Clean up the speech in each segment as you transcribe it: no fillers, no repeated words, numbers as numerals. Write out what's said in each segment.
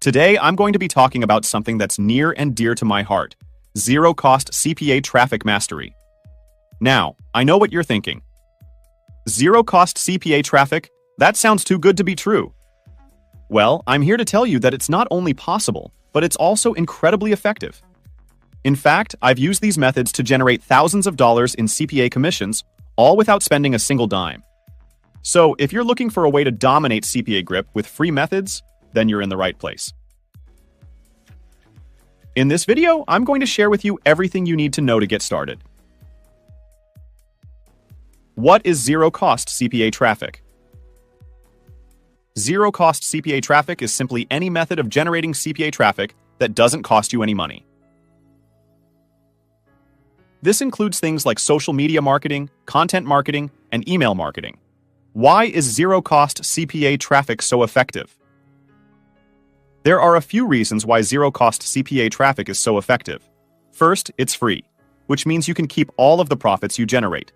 Today, I'm going to be talking about something that's near and dear to my heart: zero-cost CPA traffic mastery. Now, I know what you're thinking. Zero-cost CPA traffic? That sounds too good to be true. Well, I'm here to tell you that it's not only possible, but it's also incredibly effective. In fact, I've used these methods to generate thousands of dollars in CPA commissions, all without spending a single dime. So, if you're looking for a way to dominate CPA grip with free methods, then you're in the right place. In this video, I'm going to share with you everything you need to know to get started. What is zero-cost CPA traffic? Zero-cost CPA traffic is simply any method of generating CPA traffic that doesn't cost you any money. This includes things like social media marketing, content marketing, and email marketing. Why is zero-cost CPA traffic so effective? There are a few reasons why zero-cost CPA traffic is so effective. First, it's free, which means you can keep all of the profits you generate.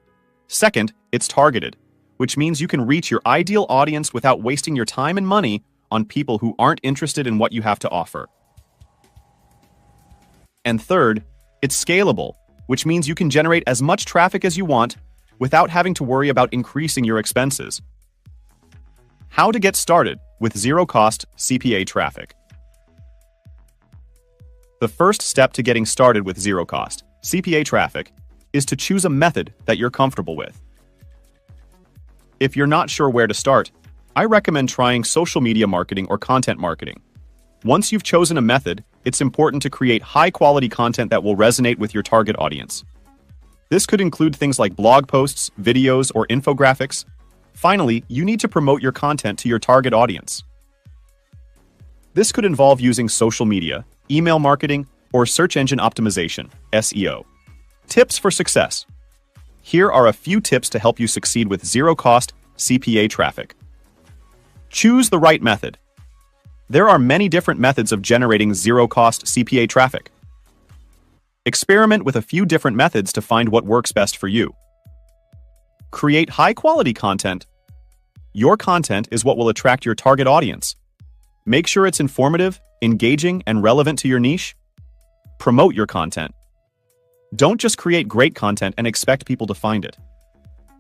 Second, it's targeted, which means you can reach your ideal audience without wasting your time and money on people who aren't interested in what you have to offer. And third, it's scalable, which means you can generate as much traffic as you want without having to worry about increasing your expenses. How to get started with zero-cost CPA traffic. The first step to getting started with zero-cost CPA traffic is to choose a method that you're comfortable with. If you're not sure where to start, I recommend trying social media marketing or content marketing. Once you've chosen a method, it's important to create high-quality content that will resonate with your target audience. This could include things like blog posts, videos, or infographics. Finally, you need to promote your content to your target audience. This could involve using social media, email marketing, or search engine optimization, SEO. Tips for success. Here are a few tips to help you succeed with zero-cost CPA traffic. Choose the right method. There are many different methods of generating zero-cost CPA traffic. Experiment with a few different methods to find what works best for you. Create high-quality content. Your content is what will attract your target audience. Make sure it's informative, engaging, and relevant to your niche. Promote your content. Don't just create great content and expect people to find it.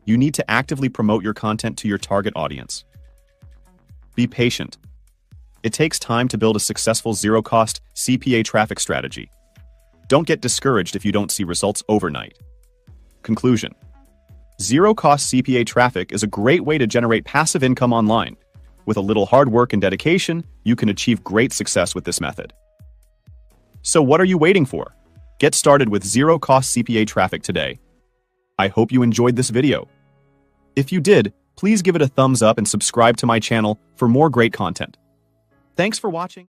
You need to actively promote your content to your target audience. Be patient. It takes time to build a successful zero-cost CPA traffic strategy. Don't get discouraged if you don't see results overnight. Conclusion. Zero-cost CPA traffic is a great way to generate passive income online. With a little hard work and dedication, you can achieve great success with this method. So what are you waiting for? Get started with zero-cost CPA traffic today. I hope you enjoyed this video. If you did, please give it a thumbs up and subscribe to my channel for more great content. Thanks for watching.